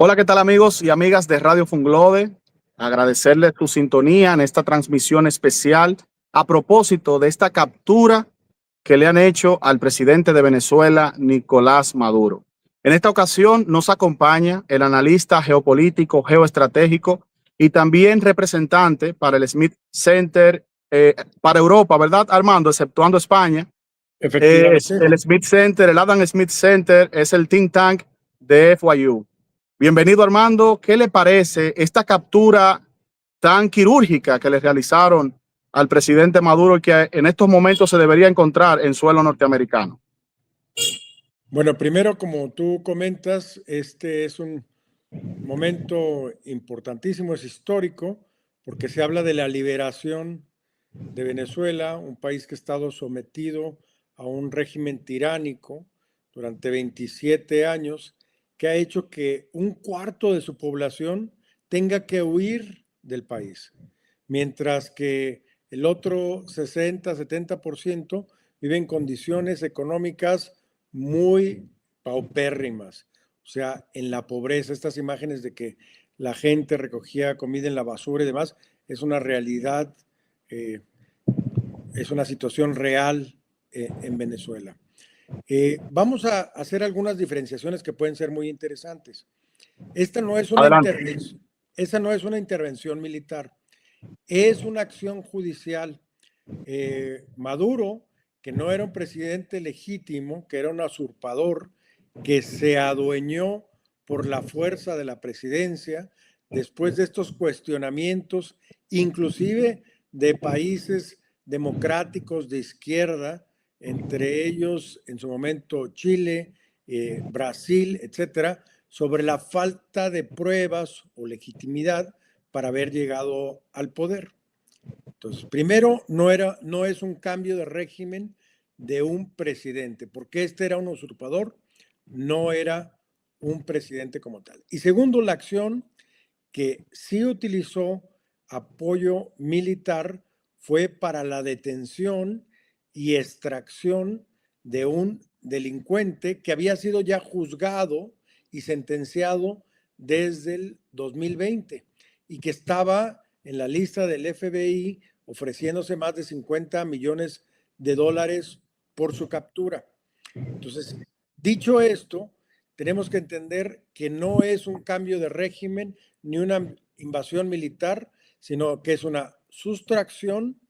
Hola, ¿qué tal amigos y amigas de Radio Funglode? Agradecerles tu sintonía en esta transmisión especial a propósito de esta captura que le han hecho al presidente de Venezuela, Nicolás Maduro. En esta ocasión nos acompaña el analista geopolítico, geoestratégico y también representante para el Smith Center para Europa, ¿verdad, Armando? Exceptuando España. Efectivamente. El Smith Center, el Adam Smith Center, es el think tank de FYU. Bienvenido, Armando. ¿Qué le parece esta captura tan quirúrgica que le realizaron al presidente Maduro y que en estos momentos se debería encontrar en suelo norteamericano? Bueno, primero, como tú comentas, este es un momento importantísimo, es histórico, porque se habla de la liberación de Venezuela, un país que ha estado sometido a un régimen tiránico durante 27 años, que ha hecho que un cuarto de su población tenga que huir del país, mientras que el otro 60-70% vive en condiciones económicas muy paupérrimas, o sea, en la pobreza. Estas imágenes de que la gente recogía comida en la basura y demás, es una realidad, es una situación real en Venezuela. Vamos a hacer algunas diferenciaciones que pueden ser muy interesantes. Esta no es una intervención, esa no es una intervención militar, es una acción judicial. Maduro, que no era un presidente legítimo, que era un usurpador, que se adueñó por la fuerza de la presidencia, después de estos cuestionamientos, inclusive de países democráticos de izquierda, entre ellos en su momento Chile, Brasil, etcétera, sobre la falta de pruebas o legitimidad para haber llegado al poder. Entonces, primero, no es un cambio de régimen de un presidente, porque este era un usurpador, no era un presidente como tal. Y segundo, la acción que sí utilizó apoyo militar fue para la detención y extracción de un delincuente que había sido ya juzgado y sentenciado desde el 2020 y que estaba en la lista del FBI ofreciéndose más de 50 millones de dólares por su captura. Entonces, dicho esto, tenemos que entender que no es un cambio de régimen ni una invasión militar, sino que es una sustracción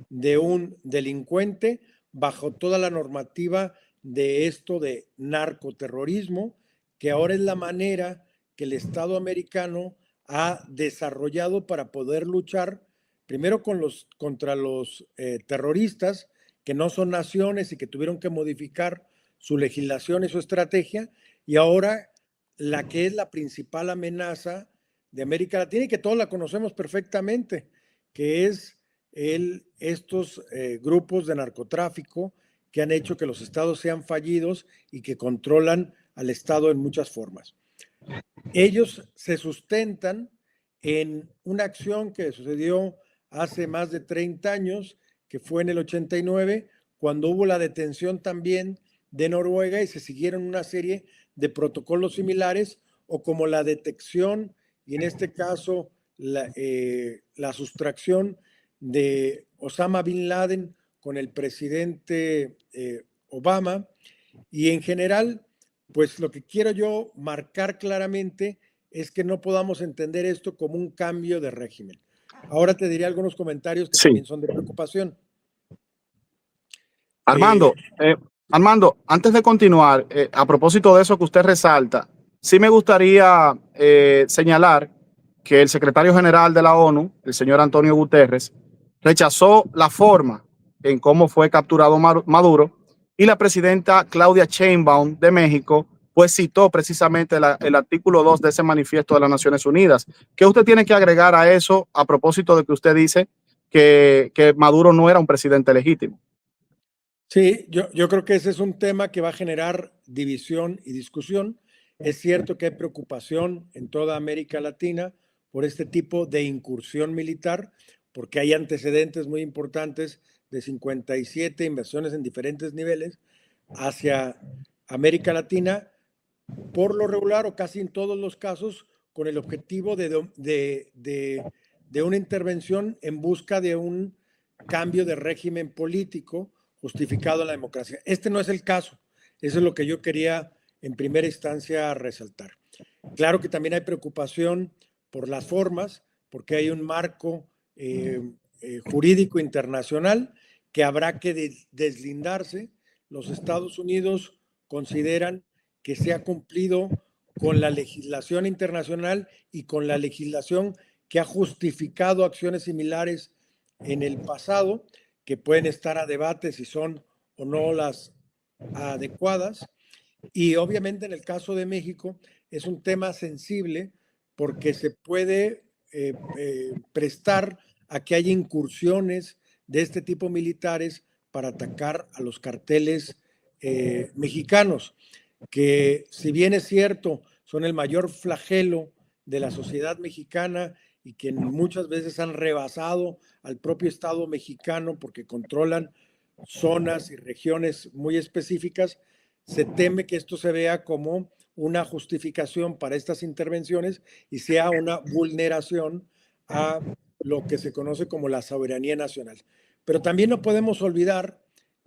de un delincuente bajo toda la normativa de esto de narcoterrorismo, que ahora es la manera que el Estado americano ha desarrollado para poder luchar primero contra los terroristas, que no son naciones y que tuvieron que modificar su legislación y su estrategia, y ahora la que es la principal amenaza de América Latina y que todos la conocemos perfectamente, que es estos grupos de narcotráfico que han hecho que los estados sean fallidos y que controlan al Estado en muchas formas. Ellos se sustentan en una acción que sucedió hace más de 30 años, que fue en el 89, cuando hubo la detención también de Noruega y se siguieron una serie de protocolos similares, o como la detección y en este caso la sustracción de Osama Bin Laden con el presidente Obama. Y en general, pues lo que quiero yo marcar claramente es que no podamos entender esto como un cambio de régimen. Ahora te diré algunos comentarios que también son de preocupación. Armando, antes de continuar, a propósito de eso que usted resalta, sí me gustaría señalar que el secretario general de la ONU, el señor Antonio Guterres, rechazó la forma en cómo fue capturado Maduro, y la presidenta Claudia Sheinbaum de México pues citó precisamente el artículo 2 de ese manifiesto de las Naciones Unidas. ¿Qué usted tiene que agregar a eso a propósito de que usted dice que Maduro no era un presidente legítimo? Sí, yo creo que ese es un tema que va a generar división y discusión. Es cierto que hay preocupación en toda América Latina por este tipo de incursión militar, porque hay antecedentes muy importantes de 57 inversiones en diferentes niveles hacia América Latina, por lo regular o casi en todos los casos con el objetivo de una intervención en busca de un cambio de régimen político justificado en la democracia. Este no es el caso. Eso es lo que yo quería en primera instancia resaltar. Claro que también hay preocupación por las formas, porque hay un marco jurídico internacional que habrá que deslindarse. Los Estados Unidos consideran que se ha cumplido con la legislación internacional y con la legislación que ha justificado acciones similares en el pasado, que pueden estar a debate si son o no las adecuadas. Y obviamente en el caso de México es un tema sensible porque se puede prestar a que haya incursiones de este tipo militares para atacar a los carteles mexicanos, que si bien es cierto, son el mayor flagelo de la sociedad mexicana y que muchas veces han rebasado al propio Estado mexicano porque controlan zonas y regiones muy específicas, se teme que esto se vea como una justificación para estas intervenciones y sea una vulneración a lo que se conoce como la soberanía nacional. Pero también no podemos olvidar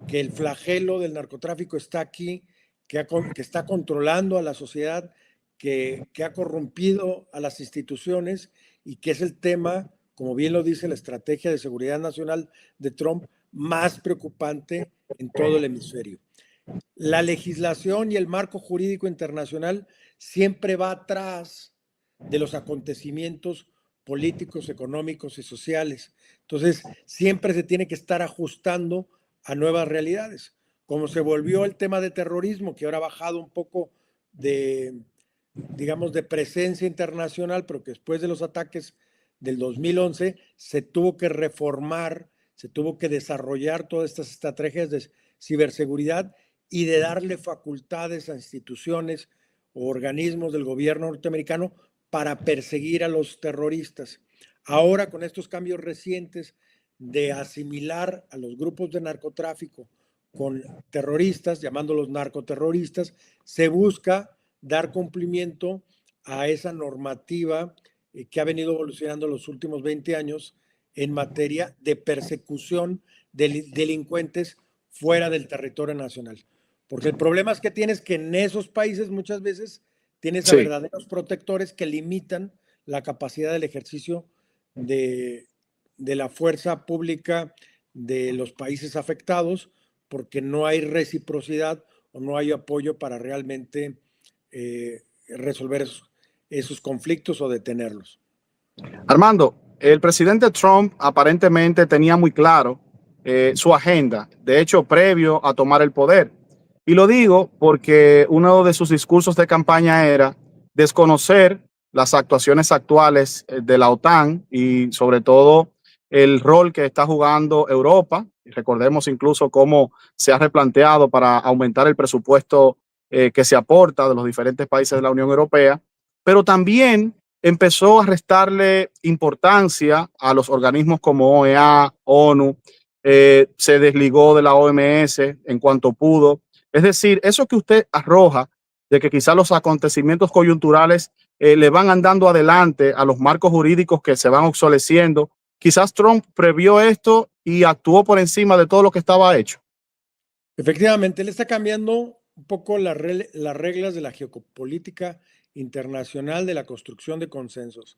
que el flagelo del narcotráfico está aquí, que está controlando a la sociedad, que ha corrompido a las instituciones y que es el tema, como bien lo dice la estrategia de seguridad nacional de Trump, más preocupante en todo el hemisferio. La legislación y el marco jurídico internacional siempre va atrás de los acontecimientos políticos, económicos y sociales. Entonces, siempre se tiene que estar ajustando a nuevas realidades. Como se volvió el tema de terrorismo, que ahora ha bajado un poco de, digamos, de presencia internacional, pero que después de los ataques del 2011 se tuvo que reformar, se tuvo que desarrollar todas estas estrategias de ciberseguridad y de darle facultades a instituciones o organismos del gobierno norteamericano para perseguir a los terroristas. Ahora, con estos cambios recientes de asimilar a los grupos de narcotráfico con terroristas, llamándolos narcoterroristas, se busca dar cumplimiento a esa normativa que ha venido evolucionando los últimos 20 años en materia de persecución de delincuentes fuera del territorio nacional. Porque el problema es que tienes que en esos países muchas veces tienes a verdaderos protectores que limitan la capacidad del ejercicio de la fuerza pública de los países afectados porque no hay reciprocidad o no hay apoyo para realmente resolver esos conflictos o detenerlos. Armando, el presidente Trump aparentemente tenía muy claro su agenda, de hecho, previo a tomar el poder. Y lo digo porque uno de sus discursos de campaña era desconocer las actuaciones actuales de la OTAN y sobre todo el rol que está jugando Europa. Recordemos incluso cómo se ha replanteado para aumentar el presupuesto que se aporta de los diferentes países de la Unión Europea, pero también empezó a restarle importancia a los organismos como OEA, ONU, se desligó de la OMS en cuanto pudo. Es decir, eso que usted arroja de que quizás los acontecimientos coyunturales le van andando adelante a los marcos jurídicos que se van obsoleciendo, quizás Trump previó esto y actuó por encima de todo lo que estaba hecho. Efectivamente, él está cambiando un poco las reglas de la geopolítica internacional, de la construcción de consensos.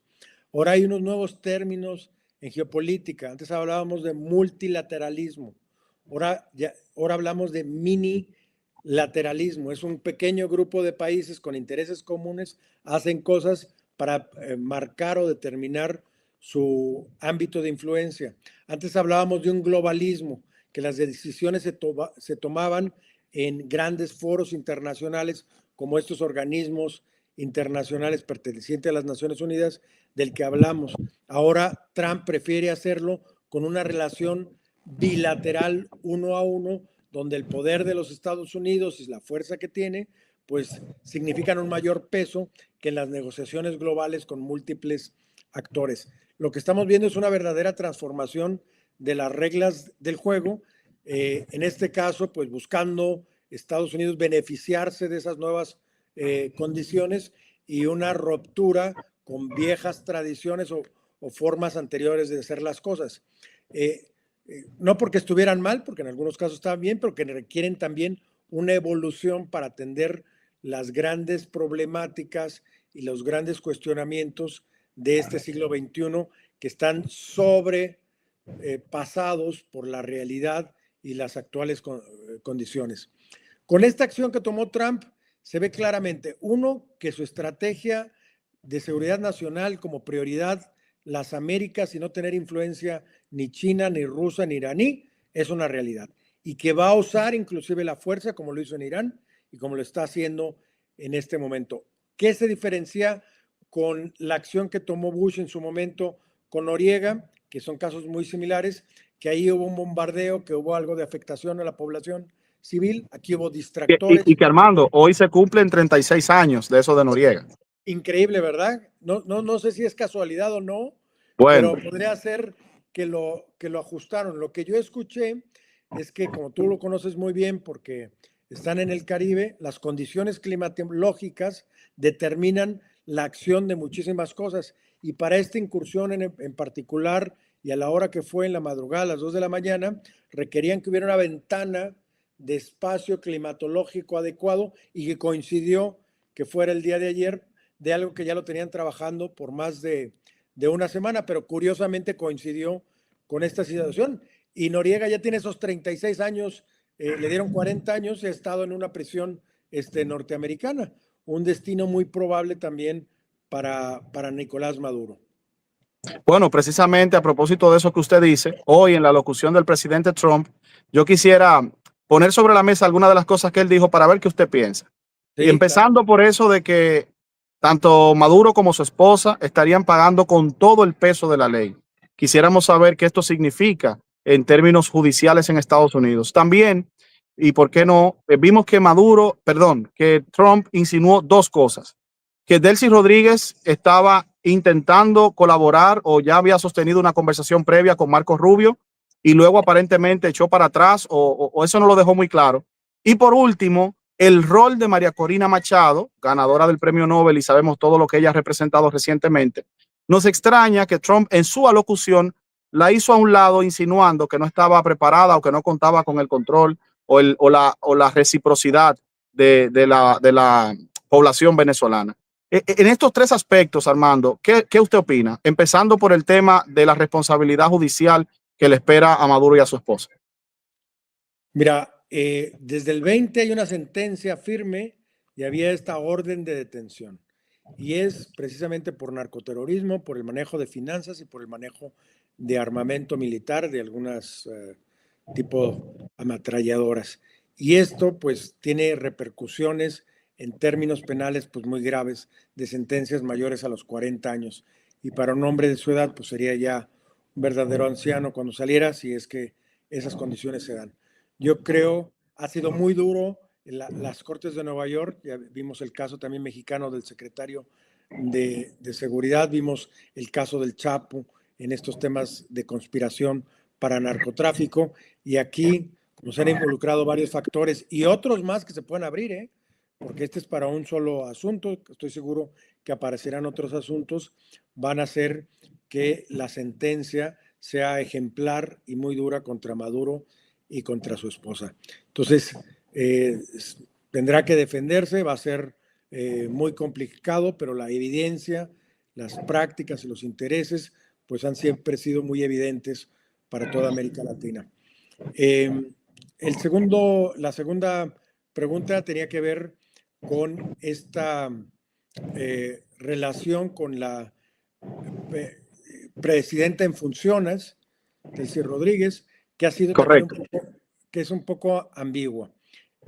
Ahora hay unos nuevos términos en geopolítica. Antes hablábamos de multilateralismo. Ahora hablamos de minilateralismo. Es un pequeño grupo de países con intereses comunes, hacen cosas para marcar o determinar su ámbito de influencia. Antes hablábamos de un globalismo, que las decisiones se tomaban en grandes foros internacionales como estos organismos internacionales pertenecientes a las Naciones Unidas del que hablamos. Ahora Trump prefiere hacerlo con una relación bilateral uno a uno, donde el poder de los Estados Unidos y la fuerza que tiene, pues significan un mayor peso que en las negociaciones globales con múltiples actores. Lo que estamos viendo es una verdadera transformación de las reglas del juego, en este caso, pues buscando Estados Unidos beneficiarse de esas nuevas condiciones y una ruptura con viejas tradiciones o formas anteriores de hacer las cosas. No porque estuvieran mal, porque en algunos casos estaban bien, pero que requieren también una evolución para atender las grandes problemáticas y los grandes cuestionamientos de este siglo XXI que están sobrepasados por la realidad y las actuales condiciones. Con esta acción que tomó Trump, se ve claramente, uno, que su estrategia de seguridad nacional como prioridad, las Américas y no tener influencia ni china, ni rusa, ni iraní, es una realidad. Y que va a usar inclusive la fuerza, como lo hizo en Irán y como lo está haciendo en este momento. ¿Qué se diferencia con la acción que tomó Bush en su momento con Noriega, que son casos muy similares, que ahí hubo un bombardeo, que hubo algo de afectación a la población civil, aquí hubo distractores. Y que Armando, hoy se cumplen 36 años de eso de Noriega. Increíble, ¿verdad? No sé si es casualidad o no, Bueno, pero podría ser que lo ajustaron. Lo que yo escuché es que, como tú lo conoces muy bien, porque están en el Caribe, las condiciones climatológicas determinan la acción de muchísimas cosas. Y para esta incursión en particular, y a la hora que fue en la madrugada, a las 2 de la mañana, requerían que hubiera una ventana de espacio climatológico adecuado y que coincidió que fuera el día de ayer de algo que ya lo tenían trabajando por más de una semana, pero curiosamente coincidió con esta situación. Y Noriega ya tiene esos 36 años, le dieron 40 años y ha estado en una prisión norteamericana. Un destino muy probable también para Nicolás Maduro. bueno, precisamente a propósito de eso que usted dice, hoy en la locución del presidente Trump, yo quisiera poner sobre la mesa algunas de las cosas que él dijo para ver qué usted piensa. Y Sí, claro. empezando por eso de que tanto Maduro como su esposa estarían pagando con todo el peso de la ley. Quisiéramos saber qué esto significa en términos judiciales en Estados Unidos. También, y por qué no, vimos que que Trump insinuó dos cosas. Que Delcy Rodríguez estaba intentando colaborar o ya había sostenido una conversación previa con Marco Rubio y luego aparentemente echó para atrás o eso no lo dejó muy claro. Y por último, el rol de María Corina Machado, ganadora del premio Nobel y sabemos todo lo que ella ha representado recientemente. Nos extraña que Trump en su alocución la hizo a un lado insinuando que no estaba preparada o que no contaba con el control o la reciprocidad de la población venezolana. En estos tres aspectos, Armando, ¿qué usted opina? Empezando por el tema de la responsabilidad judicial que le espera a Maduro y a su esposa. Mira, desde el 20 hay una sentencia firme y había esta orden de detención. Y es precisamente por narcoterrorismo, por el manejo de finanzas y por el manejo de armamento militar de algunas tipo ametralladoras. Y esto pues tiene repercusiones en términos penales pues muy graves de sentencias mayores a los 40 años. Y para un hombre de su edad pues sería ya un verdadero anciano cuando saliera si es que esas condiciones se dan. Yo creo, ha sido muy duro las Cortes de Nueva York, ya vimos el caso también mexicano del secretario de Seguridad, vimos el caso del Chapo en estos temas de conspiración para narcotráfico, y aquí nos han involucrado varios factores y otros más que se pueden abrir, porque este es para un solo asunto, estoy seguro que aparecerán otros asuntos, van a hacer que la sentencia sea ejemplar y muy dura contra Maduro y contra su esposa. Entonces, tendrá que defenderse, va a ser muy complicado, pero la evidencia, las prácticas y los intereses, pues han siempre sido muy evidentes para toda América Latina. La segunda pregunta tenía que ver con esta relación con la presidenta en funciones, Delcy Rodríguez, que ha sido también Correcto. que es un poco ambigua.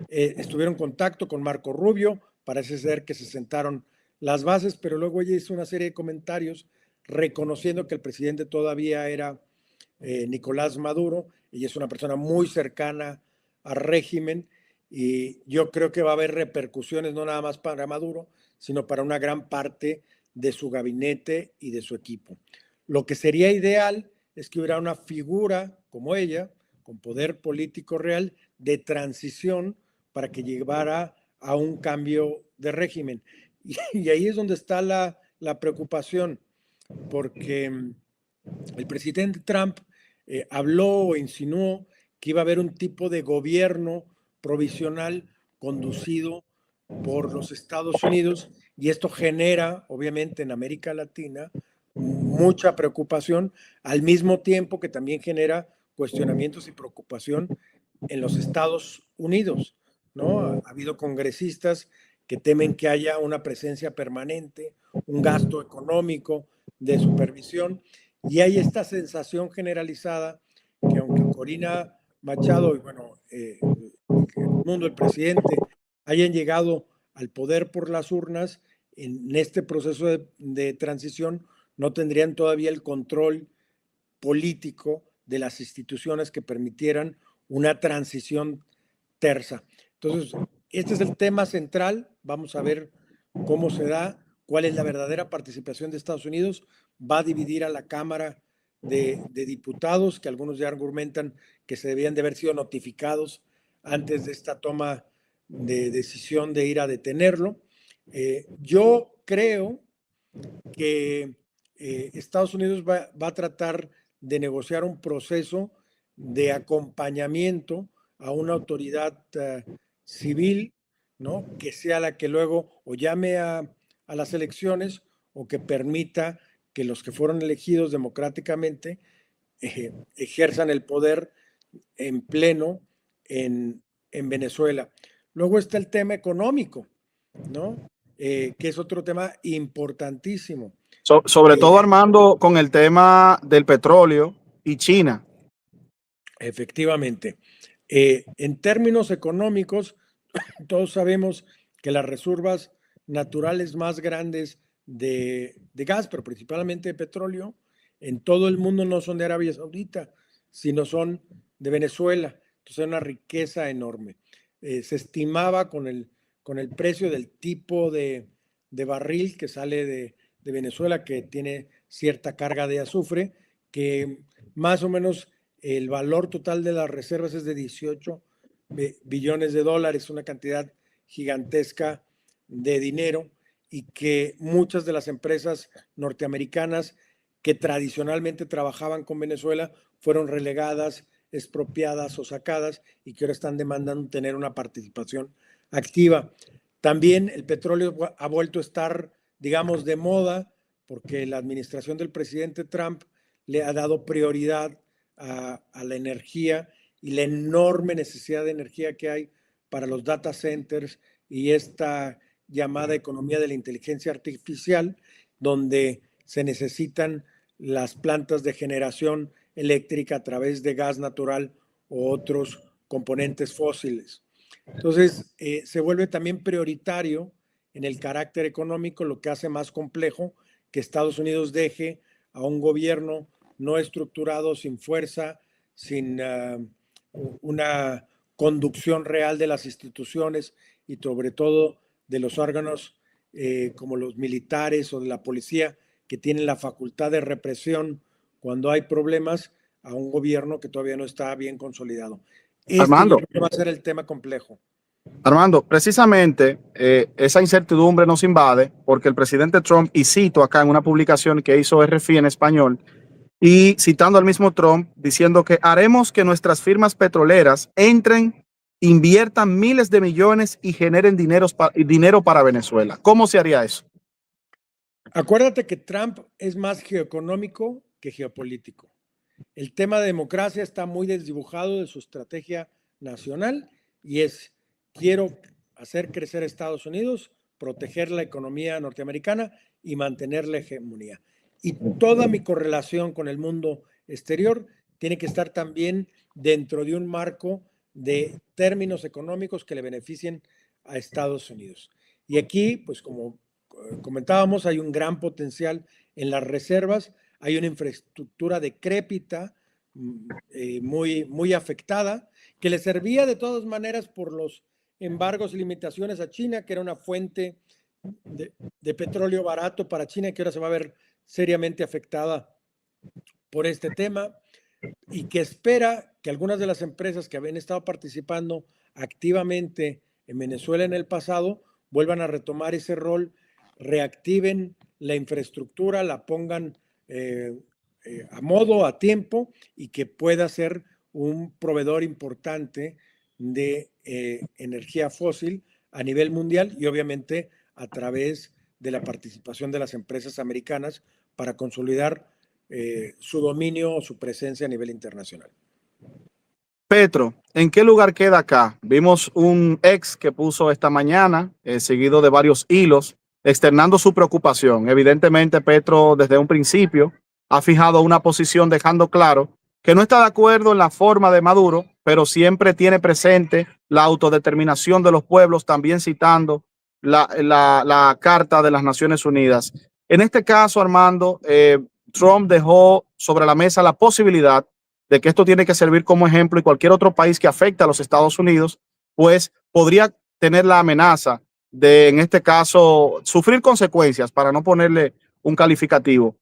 Estuvieron en contacto con Marco Rubio, parece ser que se sentaron las bases, pero luego ella hizo una serie de comentarios reconociendo que el presidente todavía era Nicolás Maduro, ella es una persona muy cercana al régimen y yo creo que va a haber repercusiones no nada más para Maduro, sino para una gran parte de su gabinete y de su equipo. Lo que sería ideal es que hubiera una figura como ella, con poder político real, de transición para que llevara a un cambio de régimen. Y ahí es donde está la preocupación, porque el presidente Trump habló o insinuó que iba a haber un tipo de gobierno provisional conducido por los Estados Unidos, y esto genera, obviamente, en América Latina mucha preocupación, al mismo tiempo que también genera cuestionamientos y preocupación en los Estados Unidos, ¿no? Ha habido congresistas que temen que haya una presencia permanente, un gasto económico de supervisión, y hay esta sensación generalizada que aunque Corina Machado y bueno, Edmundo, el presidente, hayan llegado al poder por las urnas, en este proceso de transición no tendrían todavía el control político de las instituciones que permitieran una transición tersa. Entonces, este es el tema central. Vamos a ver cómo se da, cuál es la verdadera participación de Estados Unidos. Va a dividir a la Cámara de Diputados, que algunos ya argumentan que se debían de haber sido notificados antes de esta toma de decisión de ir a detenerlo. Yo creo que Estados Unidos va a tratar de negociar un proceso de acompañamiento a una autoridad civil, ¿no? Que sea la que luego o llame a las elecciones o que permita que los que fueron elegidos democráticamente ejerzan el poder en pleno en Venezuela. Luego está el tema económico, ¿no? Que es otro tema importantísimo. Sobre todo, Armando, con el tema del petróleo y China. Efectivamente. En términos económicos, todos sabemos que las reservas naturales más grandes de gas, pero principalmente de petróleo, en todo el mundo no son de Arabia Saudita, sino son de Venezuela. Entonces es una riqueza enorme. Se estimaba con el precio del tipo de barril que sale de Venezuela, que tiene cierta carga de azufre, que más o menos el valor total de las reservas es de 18 billones de dólares, una cantidad gigantesca de dinero, y que muchas de las empresas norteamericanas que tradicionalmente trabajaban con Venezuela fueron relegadas, expropiadas o sacadas, y que ahora están demandando tener una participación activa. También el petróleo ha vuelto a estar, digamos, de moda, porque la administración del presidente Trump le ha dado prioridad a la energía y la enorme necesidad de energía que hay para los data centers y esta llamada economía de la inteligencia artificial, donde se necesitan las plantas de generación eléctrica a través de gas natural o otros componentes fósiles. Entonces, se vuelve también prioritario en el carácter económico, lo que hace más complejo que Estados Unidos deje a un gobierno no estructurado, sin fuerza, sin una conducción real de las instituciones y sobre todo de los órganos como los militares o de la policía, que tienen la facultad de represión cuando hay problemas, a un gobierno que todavía no está bien consolidado. Este yo Armando, creo que va a ser el tema complejo. Armando, precisamente esa incertidumbre nos invade porque el presidente Trump, y cito acá en una publicación que hizo RFI en español, y citando al mismo Trump, diciendo que haremos que nuestras firmas petroleras entren, inviertan miles de millones y generen dinero para Venezuela. ¿Cómo se haría eso? Acuérdate que Trump es más geoeconómico que geopolítico. El tema de democracia está muy desdibujado de su estrategia nacional, y es: quiero hacer crecer a Estados Unidos, proteger la economía norteamericana y mantener la hegemonía. Y toda mi correlación con el mundo exterior tiene que estar también dentro de un marco de términos económicos que le beneficien a Estados Unidos. Y aquí, pues como comentábamos, hay un gran potencial en las reservas, hay una infraestructura decrépita, muy afectada, que le servía de todas maneras por los embargos y limitaciones a China, que era una fuente de petróleo barato para China, que ahora se va a ver seriamente afectada por este tema, y que espera que algunas de las empresas que habían estado participando activamente en Venezuela en el pasado vuelvan a retomar ese rol, reactiven la infraestructura, la pongan a modo, a tiempo, y que pueda ser un proveedor importante de energía fósil a nivel mundial y obviamente a través de la participación de las empresas americanas para consolidar su dominio o su presencia a nivel internacional. Petro, ¿en qué lugar queda acá? Vimos un ex que puso esta mañana, seguido de varios hilos, externando su preocupación. Evidentemente, Petro desde un principio ha fijado una posición dejando claro que no está de acuerdo en la forma de Maduro, pero siempre tiene presente la autodeterminación de los pueblos, también citando la Carta de las Naciones Unidas. En este caso, Armando, Trump dejó sobre la mesa la posibilidad de que esto tiene que servir como ejemplo y cualquier otro país que afecte a los Estados Unidos, pues podría tener la amenaza de, en este caso, sufrir consecuencias, para no ponerle un calificativo.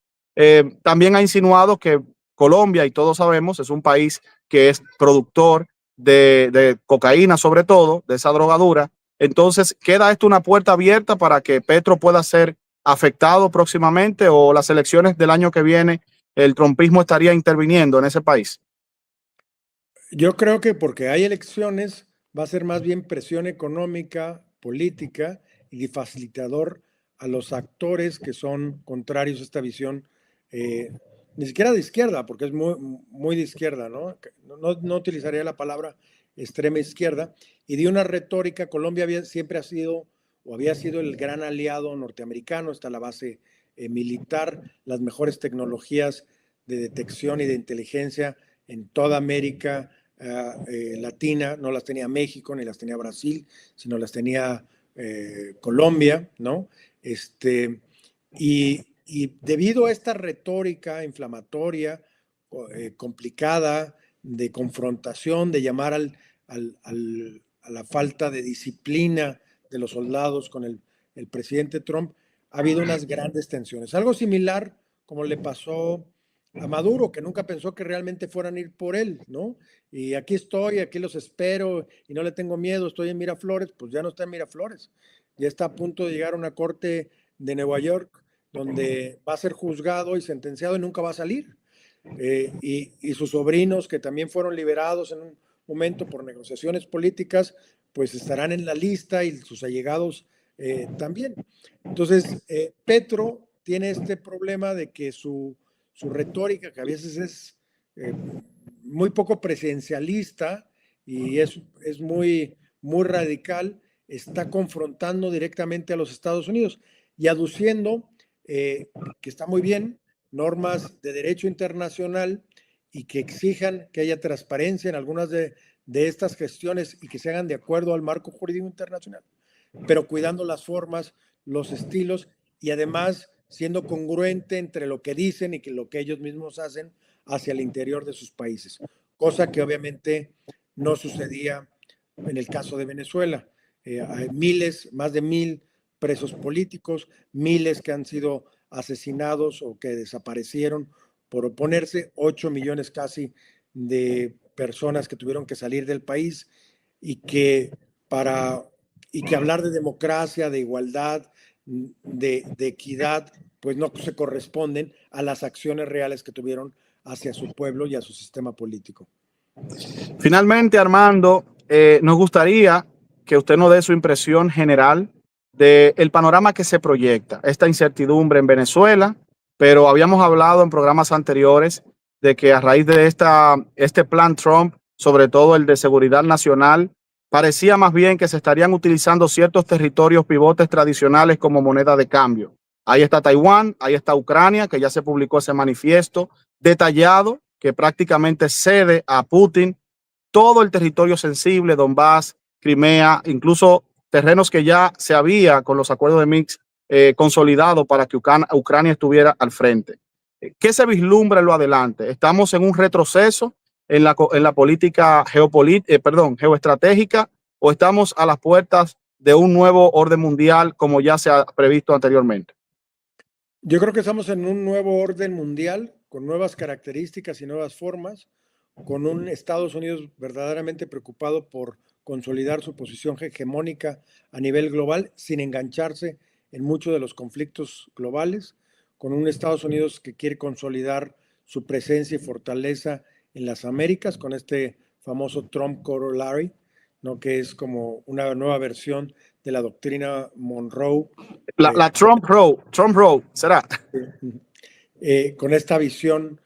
También ha insinuado que Colombia, y todos sabemos, es un país que es productor de cocaína, sobre todo, de esa drogadura. Entonces, ¿queda esto una puerta abierta para que Petro pueda ser afectado próximamente, o las elecciones del año que viene el trumpismo estaría interviniendo en ese país? Yo creo que porque hay elecciones va a ser más bien presión económica, política y facilitador a los actores que son contrarios a esta visión, ni siquiera de izquierda, porque es muy de izquierda, ¿no? No utilizaría la palabra extrema izquierda, y de una retórica. Colombia siempre ha sido o había sido el gran aliado norteamericano, está la base militar, las mejores tecnologías de detección y de inteligencia en toda América Latina. No las tenía México ni las tenía Brasil, sino las tenía Colombia, ¿no? Y debido a esta retórica inflamatoria, complicada, de confrontación, de llamar a la falta de disciplina de los soldados con el presidente Trump, ha habido unas grandes tensiones. Algo similar como le pasó a Maduro, que nunca pensó que realmente fueran a ir por él, ¿no? Y aquí estoy, aquí los espero y no le tengo miedo, estoy en Miraflores. Pues ya no está en Miraflores, ya está a punto de llegar a una corte de Nueva York donde va a ser juzgado y sentenciado y nunca va a salir. Y sus sobrinos, que también fueron liberados en un momento por negociaciones políticas, pues estarán en la lista, y sus allegados también. Entonces, Petro tiene este problema de que su retórica, que a veces es muy poco presidencialista y es muy radical, está confrontando directamente a los Estados Unidos y aduciendo que está muy bien normas de derecho internacional y que exijan que haya transparencia en algunas de estas gestiones y que se hagan de acuerdo al marco jurídico internacional, pero cuidando las formas, los estilos, y además siendo congruente entre lo que dicen y lo que ellos mismos hacen hacia el interior de sus países, cosa que obviamente no sucedía en el caso de Venezuela. Hay más de 1,000 presos políticos, miles que han sido asesinados o que desaparecieron por oponerse, 8 millones casi de personas que tuvieron que salir del país, y que hablar de democracia, de igualdad, de equidad, pues no se corresponden a las acciones reales que tuvieron hacia su pueblo y a su sistema político. Finalmente, Armando, nos gustaría que usted nos dé su impresión general del panorama que se proyecta, esta incertidumbre en Venezuela, pero habíamos hablado en programas anteriores de que a raíz de este plan Trump, sobre todo el de seguridad nacional, parecía más bien que se estarían utilizando ciertos territorios pivotes tradicionales como moneda de cambio. Ahí está Taiwán, ahí está Ucrania, que ya se publicó ese manifiesto detallado que prácticamente cede a Putin todo el territorio sensible, Donbass, Crimea, incluso terrenos que ya se había con los acuerdos de Minsk consolidado para que Ucrania estuviera al frente. ¿Qué se vislumbra en lo adelante? ¿Estamos en un retroceso en la política geoestratégica, o estamos a las puertas de un nuevo orden mundial como ya se ha previsto anteriormente? Yo creo que estamos en un nuevo orden mundial con nuevas características y nuevas formas, con un Estados Unidos verdaderamente preocupado por consolidar su posición hegemónica a nivel global sin engancharse en muchos de los conflictos globales, con un Estados Unidos que quiere consolidar su presencia y fortaleza en las Américas, con este famoso Trump Corollary, ¿no? Que es como una nueva versión de la doctrina Monroe. La Trump Road, ¿será? Con esta visión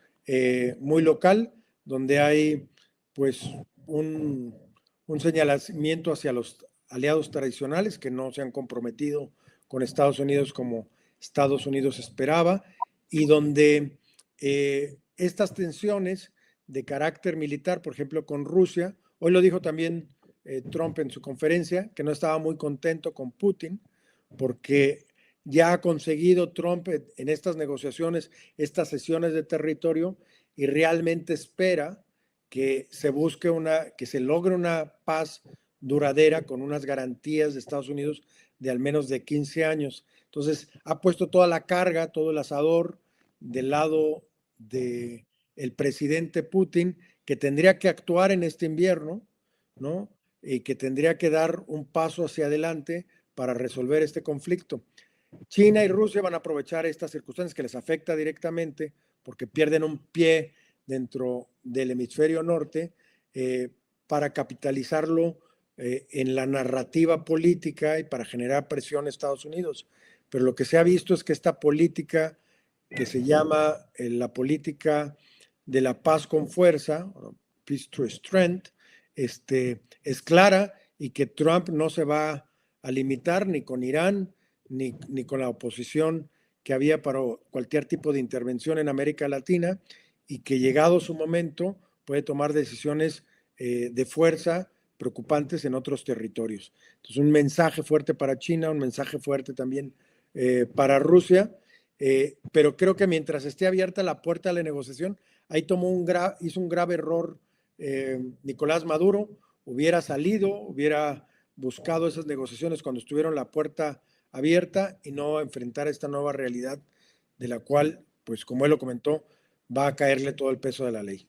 muy local, donde hay pues un señalamiento hacia los aliados tradicionales que no se han comprometido con Estados Unidos como Estados Unidos esperaba, y donde estas tensiones de carácter militar, por ejemplo, con Rusia, hoy lo dijo también Trump en su conferencia, que no estaba muy contento con Putin, porque ya ha conseguido Trump en estas negociaciones, estas cesiones de territorio, y realmente espera que se busque que se logre una paz duradera con unas garantías de Estados Unidos de al menos de 15 años. Entonces, ha puesto toda la carga, todo el asador del lado del presidente Putin, que tendría que actuar en este invierno, ¿no? Y que tendría que dar un paso hacia adelante para resolver este conflicto. China y Rusia van a aprovechar estas circunstancias que les afecta directamente porque pierden un pie dentro del hemisferio norte para capitalizarlo en la narrativa política y para generar presión a Estados Unidos. Pero lo que se ha visto es que esta política que se llama la política de la paz con fuerza, peace through strength, es clara, y que Trump no se va a limitar ni con Irán, ni con la oposición que había para cualquier tipo de intervención en América Latina, y que llegado su momento puede tomar decisiones de fuerza preocupantes en otros territorios. Entonces, un mensaje fuerte para China, un mensaje fuerte también para Rusia, pero creo que mientras esté abierta la puerta a la negociación, ahí hizo un grave error Nicolás Maduro. Hubiera salido, hubiera buscado esas negociaciones cuando estuvieron la puerta abierta y no enfrentar esta nueva realidad de la cual, pues como él lo comentó, va a caerle todo el peso de la ley.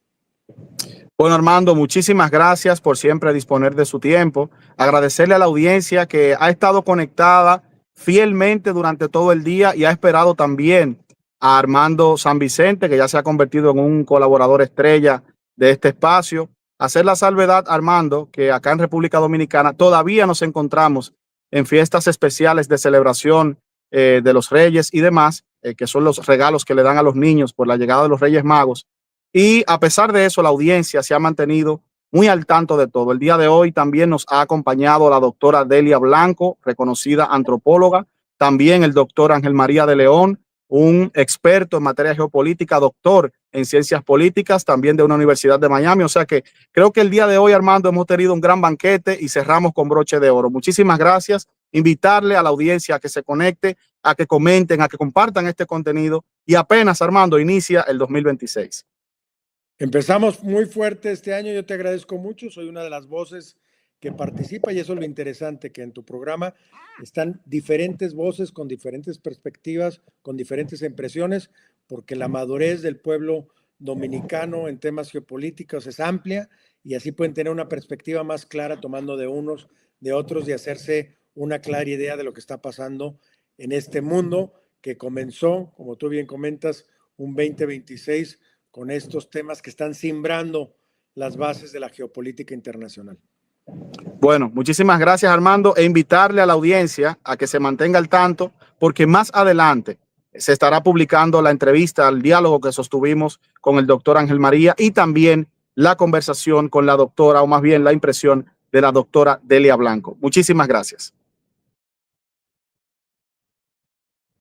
Bueno, Armando, muchísimas gracias por siempre disponer de su tiempo. Agradecerle a la audiencia que ha estado conectada fielmente durante todo el día y ha esperado también a Armando San Vicente, que ya se ha convertido en un colaborador estrella de este espacio. Hacer la salvedad, Armando, que acá en República Dominicana todavía nos encontramos en fiestas especiales de celebración de los Reyes y demás, que son los regalos que le dan a los niños por la llegada de los Reyes Magos. Y a pesar de eso, la audiencia se ha mantenido muy al tanto de todo. El día de hoy también nos ha acompañado la doctora Delia Blanco, reconocida antropóloga, también el doctor Ángel María de León, un experto en materia geopolítica, doctor en ciencias políticas, también de una universidad de Miami. O sea que creo que el día de hoy, Armando, hemos tenido un gran banquete y cerramos con broche de oro. Muchísimas gracias. Invitarle a la audiencia a que se conecte, a que comenten, a que compartan este contenido, y apenas, Armando, inicia el 2026. Empezamos muy fuerte este año, yo te agradezco mucho, soy una de las voces que participa, y eso es lo interesante, que en tu programa están diferentes voces con diferentes perspectivas, con diferentes impresiones, porque la madurez del pueblo dominicano en temas geopolíticos es amplia, y así pueden tener una perspectiva más clara tomando de unos, de otros, y hacerse una clara idea de lo que está pasando en este mundo que comenzó, como tú bien comentas, un 2026 con estos temas que están simbrando las bases de la geopolítica internacional. Bueno, muchísimas gracias, Armando, e invitarle a la audiencia a que se mantenga al tanto, porque más adelante se estará publicando la entrevista, el diálogo que sostuvimos con el doctor Ángel María, y también la conversación con la doctora, o más bien la impresión de la doctora Delia Blanco. Muchísimas gracias.